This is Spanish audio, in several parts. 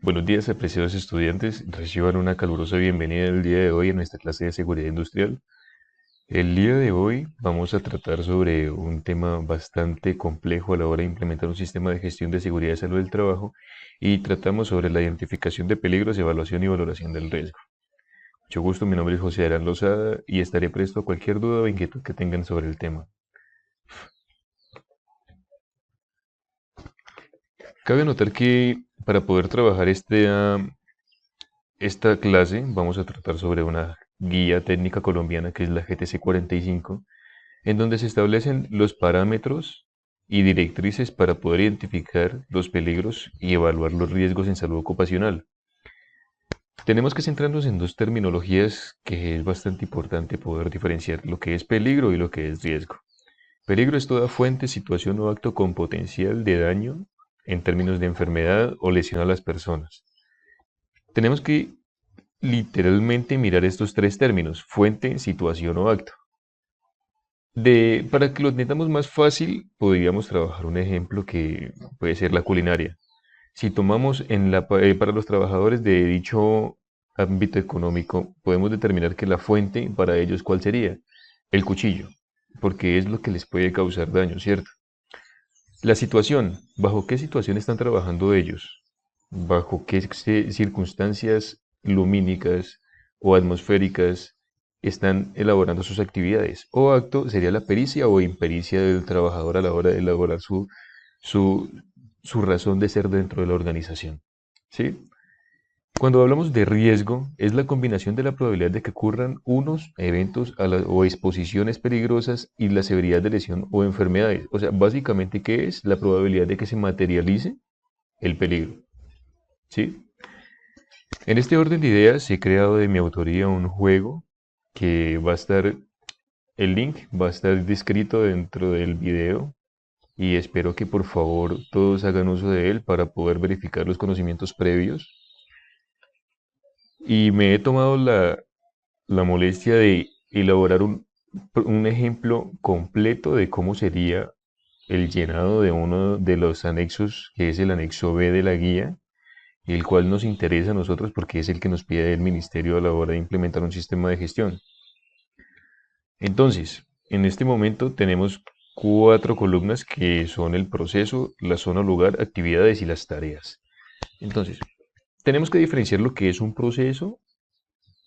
Buenos días, apreciados estudiantes. Reciban una calurosa bienvenida el día de hoy a nuestra clase de seguridad industrial. El día de hoy vamos a tratar sobre un tema bastante complejo a la hora de implementar un sistema de gestión de seguridad y salud del trabajo y tratamos sobre la identificación de peligros, evaluación y valoración del riesgo. Mucho gusto, mi nombre es José Arán Lozada y estaré presto a cualquier duda o inquietud que tengan sobre el tema. Cabe notar que para poder trabajar esta clase vamos a tratar sobre una guía técnica colombiana que es la GTC 45, en donde se establecen los parámetros y directrices para poder identificar los peligros y evaluar los riesgos en salud ocupacional. Tenemos que centrarnos en dos terminologías que es bastante importante poder diferenciar lo que es peligro y lo que es riesgo. Peligro es toda fuente, situación o acto con potencial de daño en términos de enfermedad o lesión a las personas. Tenemos que literalmente mirar estos tres términos: fuente, situación o acto. Para que lo entendamos más fácil, podríamos trabajar un ejemplo que puede ser la culinaria. Si tomamos para los trabajadores de dicho ámbito económico, podemos determinar que la fuente para ellos, ¿cuál sería? El cuchillo, porque es lo que les puede causar daño, ¿cierto? La situación, ¿bajo qué situación están trabajando ellos? ¿Bajo qué circunstancias lumínicas o atmosféricas están elaborando sus actividades? O acto sería la pericia o impericia del trabajador a la hora de elaborar su, su razón de ser dentro de la organización. ¿Sí? Cuando hablamos de riesgo, es la combinación de la probabilidad de que ocurran unos eventos o exposiciones peligrosas y la severidad de lesión o enfermedades. O sea, básicamente, ¿qué es? La probabilidad de que se materialice el peligro. ¿Sí? En este orden de ideas, he creado de mi autoría un juego que el link va a estar descrito dentro del video y espero que por favor todos hagan uso de él para poder verificar los conocimientos previos. Y me he tomado la molestia de elaborar un ejemplo completo de cómo sería el llenado de uno de los anexos, que es el anexo B de la guía, el cual nos interesa a nosotros porque es el que nos pide el ministerio a la hora de implementar un sistema de gestión. Entonces, en este momento tenemos cuatro columnas que son el proceso, la zona lugar, actividades y las tareas. Entonces, tenemos que diferenciar lo que es un proceso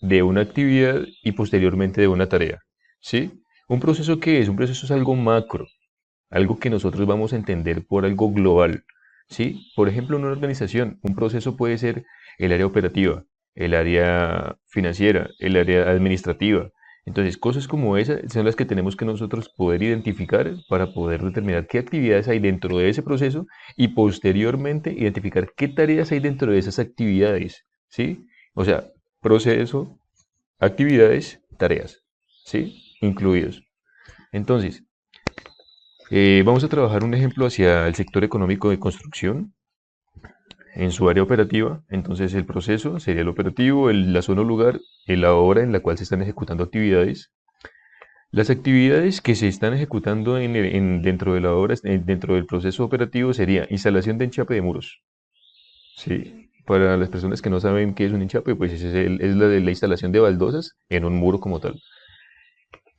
de una actividad y posteriormente de una tarea. ¿Sí? ¿Un proceso qué es? Un proceso es algo macro, algo que nosotros vamos a entender por algo global. ¿Sí? Por ejemplo, en una organización, un proceso puede ser el área operativa, el área financiera, el área administrativa. Entonces, cosas como esas son las que tenemos que nosotros poder identificar para poder determinar qué actividades hay dentro de ese proceso y posteriormente identificar qué tareas hay dentro de esas actividades. ¿Sí? O sea, proceso, actividades, tareas, ¿sí? Incluidos. Entonces, vamos a trabajar un ejemplo hacia el sector económico de construcción en su área operativa. Entonces, el proceso sería el operativo, la zona o lugar, la hora en la cual se están ejecutando actividades. Las actividades que se están ejecutando dentro de la obra, dentro del proceso operativo, sería instalación de enchape de muros. ¿Sí? Para las personas que no saben qué es un enchape, pues es la de la instalación de baldosas en un muro como tal.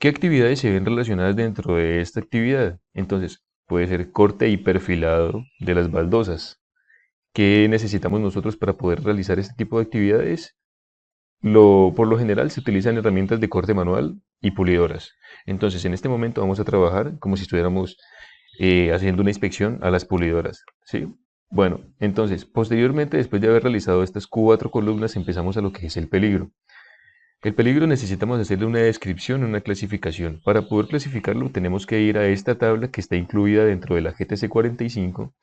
¿Qué actividades se ven relacionadas dentro de esta actividad? Entonces, puede ser corte y perfilado de las baldosas. ¿Qué necesitamos nosotros para poder realizar este tipo de actividades? Por lo general se utilizan herramientas de corte manual y pulidoras. Entonces, en este momento vamos a trabajar como si estuviéramos haciendo una inspección a las pulidoras. ¿Sí? Bueno, entonces, posteriormente, después de haber realizado estas cuatro columnas, empezamos a lo que es el peligro. El peligro necesitamos hacerle una descripción, una clasificación. Para poder clasificarlo tenemos que ir a esta tabla que está incluida dentro de la GTC 45,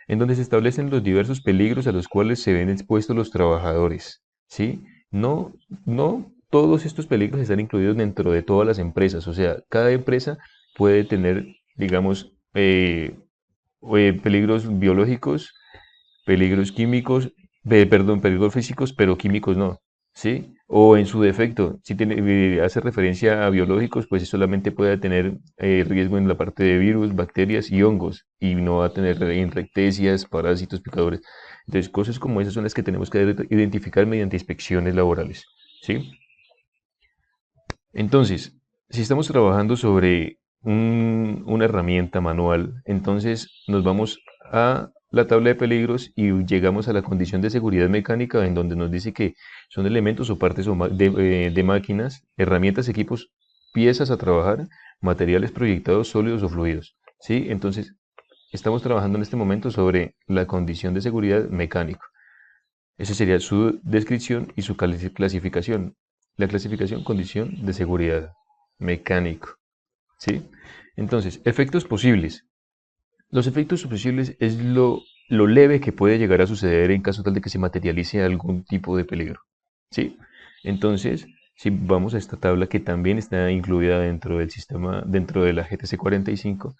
en donde se establecen los diversos peligros a los cuales se ven expuestos los trabajadores. ¿Sí? No, no todos estos peligros están incluidos dentro de todas las empresas. O sea, cada empresa puede tener, digamos, peligros biológicos, peligros químicos, perdón, peligros físicos, pero químicos no, ¿sí? O en su defecto, si hace referencia a biológicos, pues solamente puede tener riesgo en la parte de virus, bacterias y hongos, y no va a tener rictesias, parásitos, picadores. Entonces, cosas como esas son las que tenemos que identificar mediante inspecciones laborales, ¿sí? Entonces, si estamos trabajando sobre una herramienta manual, entonces nos vamos a la tabla de peligros y llegamos a la condición de seguridad mecánica en donde nos dice que son elementos o partes de máquinas, herramientas, equipos, piezas a trabajar, materiales proyectados sólidos o fluidos. ¿Sí? Entonces, estamos trabajando en este momento sobre la condición de seguridad mecánico. Esa sería su descripción y su clasificación. La clasificación, condición de seguridad mecánico. ¿Sí? Entonces, efectos posibles. Los efectos posibles es lo leve que puede llegar a suceder en caso tal de que se materialice algún tipo de peligro. ¿Sí? Entonces, si vamos a esta tabla que también está incluida dentro del sistema, dentro de la GTC 45,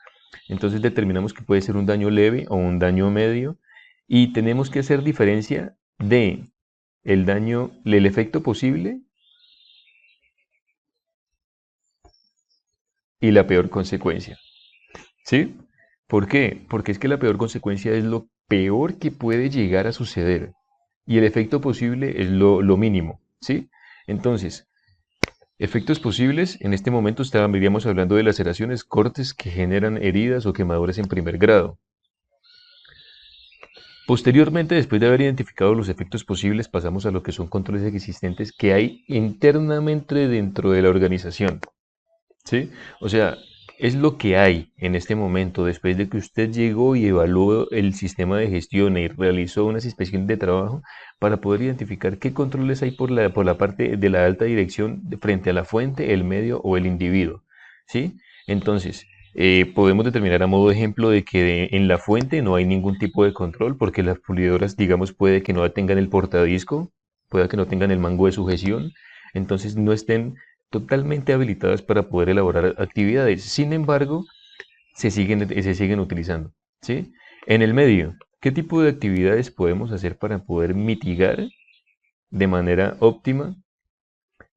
entonces determinamos que puede ser un daño leve o un daño medio y tenemos que hacer diferencia de el daño, el efecto posible y la peor consecuencia. ¿Sí? ¿Por qué? Porque es que la peor consecuencia es lo peor que puede llegar a suceder y el efecto posible es lo mínimo. ¿Sí? Entonces, efectos posibles, en este momento estaríamos hablando de laceraciones, cortes que generan heridas o quemaduras en primer grado. Posteriormente, después de haber identificado los efectos posibles, pasamos a lo que son controles existentes que hay internamente dentro de la organización. ¿Sí? O sea, es lo que hay en este momento, después de que usted llegó y evaluó el sistema de gestión y realizó unas inspecciones de trabajo para poder identificar qué controles hay por la parte de la alta dirección frente a la fuente, el medio o el individuo. ¿Sí? Entonces, podemos determinar a modo de ejemplo de que en la fuente no hay ningún tipo de control porque las pulidoras, digamos, puede que no tengan el portadisco, puede que no tengan el mango de sujeción, entonces no estén totalmente habilitadas para poder elaborar actividades. Sin embargo, se siguen utilizando. ¿Sí? En el medio, ¿qué tipo de actividades podemos hacer para poder mitigar de manera óptima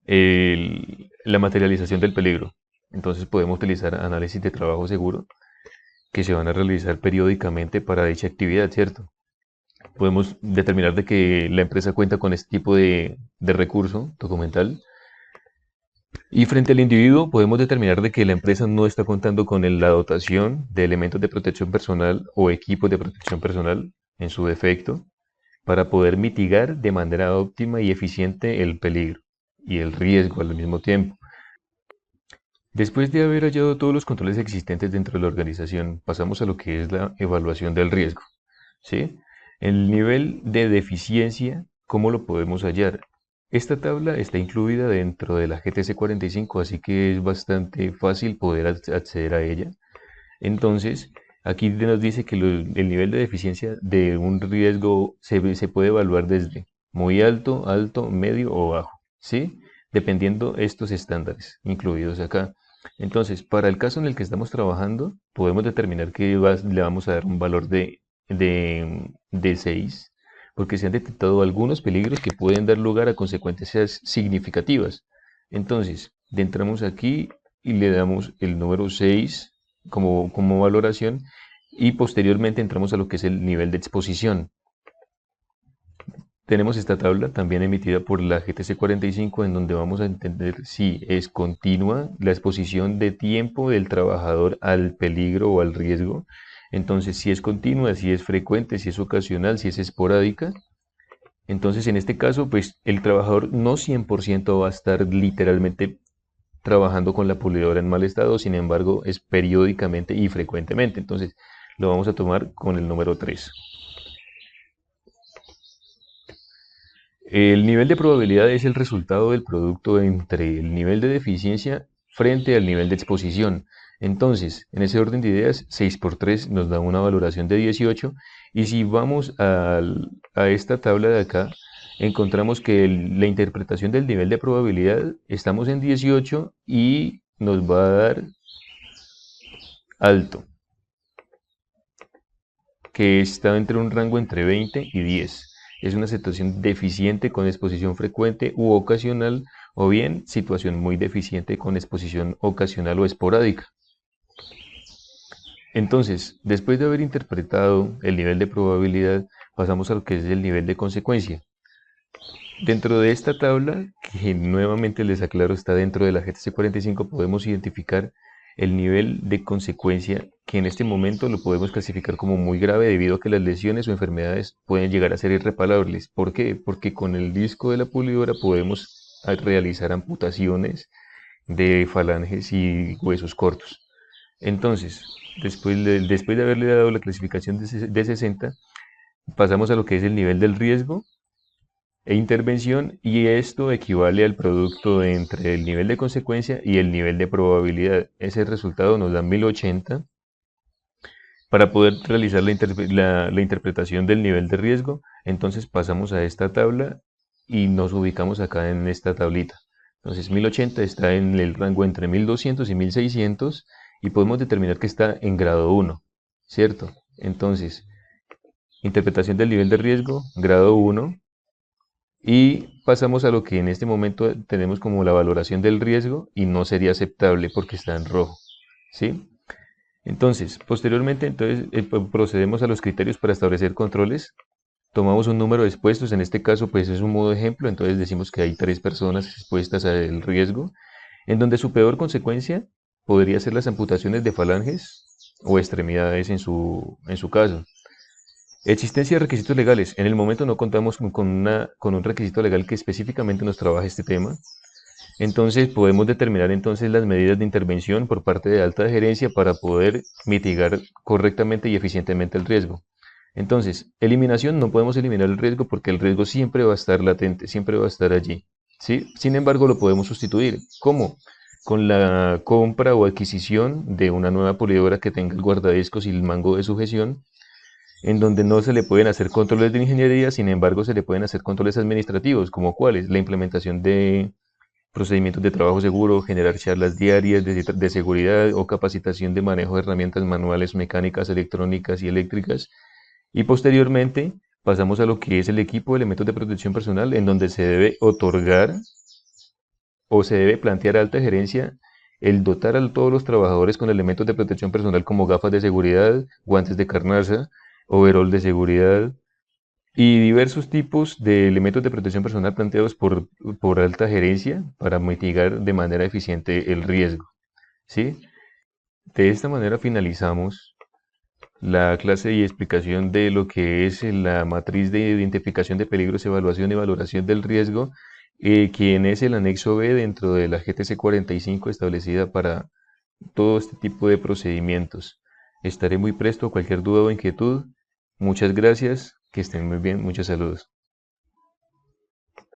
la materialización del peligro? Entonces podemos utilizar análisis de trabajo seguro que se van a realizar periódicamente para dicha actividad, ¿cierto? Podemos determinar de que la empresa cuenta con este tipo de recurso documental. Y frente al individuo podemos determinar de que la empresa no está contando con la dotación de elementos de protección personal o equipos de protección personal en su defecto para poder mitigar de manera óptima y eficiente el peligro y el riesgo al mismo tiempo. Después de haber hallado todos los controles existentes dentro de la organización, pasamos a lo que es la evaluación del riesgo. ¿Sí? El nivel de deficiencia, ¿cómo lo podemos hallar? Esta tabla está incluida dentro de la GTC 45, así que es bastante fácil poder acceder a ella. Entonces, aquí nos dice que el nivel de deficiencia de un riesgo se puede evaluar desde muy alto, alto, medio o bajo, ¿sí? Dependiendo estos estándares incluidos acá. Entonces, para el caso en el que estamos trabajando, podemos determinar que le vamos a dar un valor de 6, porque se han detectado algunos peligros que pueden dar lugar a consecuencias significativas. Entonces, entramos aquí y le damos el número 6 como valoración y posteriormente entramos a lo que es el nivel de exposición. Tenemos esta tabla también emitida por la GTC 45 en donde vamos a entender si es continua la exposición de tiempo del trabajador al peligro o al riesgo. Entonces, si es continua, si es frecuente, si es ocasional, si es esporádica. Entonces, en este caso, pues el trabajador no 100% va a estar literalmente trabajando con la pulidora en mal estado, sin embargo, es periódicamente y frecuentemente. Entonces, lo vamos a tomar con el número 3. El nivel de probabilidad es el resultado del producto entre el nivel de deficiencia frente al nivel de exposición. Entonces, en ese orden de ideas, 6 por 3 nos da una valoración de 18. Y si vamos a esta tabla de acá, encontramos que la interpretación del nivel de probabilidad, estamos en 18 y nos va a dar alto, que está entre un rango entre 20 y 10. Es una situación deficiente con exposición frecuente u ocasional, o bien situación muy deficiente con exposición ocasional o esporádica. Entonces, después de haber interpretado el nivel de probabilidad, pasamos a lo que es el nivel de consecuencia. Dentro de esta tabla, que nuevamente les aclaro está dentro de la GTC 45, podemos identificar el nivel de consecuencia que en este momento lo podemos clasificar como muy grave debido a que las lesiones o enfermedades pueden llegar a ser irreparables. ¿Por qué? Porque con el disco de la pulidora podemos realizar amputaciones de falanges y huesos cortos. Entonces, después de haberle dado la clasificación de 60, pasamos a lo que es el nivel del riesgo e intervención, y esto equivale al producto entre el nivel de consecuencia y el nivel de probabilidad. Ese resultado nos da 1080 para poder realizar la interpretación del nivel de riesgo. Entonces pasamos a esta tabla y nos ubicamos acá en esta tablita. Entonces 1080 está en el rango entre 1200 y 1600 y podemos determinar que está en grado 1, ¿cierto? Entonces, interpretación del nivel de riesgo, grado 1. Y pasamos a lo que en este momento tenemos como la valoración del riesgo y no sería aceptable porque está en rojo, ¿sí? Entonces, posteriormente, procedemos a los criterios para establecer controles. Tomamos un número de expuestos, en este caso pues es un modo ejemplo, entonces decimos que hay 3 personas expuestas al riesgo, en donde su peor consecuencia podría ser las amputaciones de falanges o extremidades en su caso. Existencia de requisitos legales. En el momento no contamos con un requisito legal que específicamente nos trabaje este tema. Entonces podemos determinar entonces las medidas de intervención por parte de alta gerencia para poder mitigar correctamente y eficientemente el riesgo. Entonces, eliminación, no podemos eliminar el riesgo porque el riesgo siempre va a estar latente, siempre va a estar allí, ¿sí? Sin embargo, lo podemos sustituir. ¿Cómo? Con la compra o adquisición de una nueva pulidora que tenga el guardadiscos y el mango de sujeción, en donde no se le pueden hacer controles de ingeniería, sin embargo se le pueden hacer controles administrativos, como cuáles, la implementación de procedimientos de trabajo seguro, generar charlas diarias de seguridad o capacitación de manejo de herramientas manuales, mecánicas, electrónicas y eléctricas. Y posteriormente pasamos a lo que es el equipo de elementos de protección personal, en donde se debe otorgar o se debe plantear a alta gerencia el dotar a todos los trabajadores con elementos de protección personal como gafas de seguridad, guantes de carnaza, overol de seguridad y diversos tipos de elementos de protección personal planteados por alta gerencia para mitigar de manera eficiente el riesgo, ¿sí? De esta manera finalizamos la clase y explicación de lo que es la matriz de identificación de peligros, evaluación y valoración del riesgo, quien es el anexo B dentro de la GTC 45 establecida para todo este tipo de procedimientos. Estaré muy presto a cualquier duda o inquietud. Muchas gracias, que estén muy bien, muchos saludos.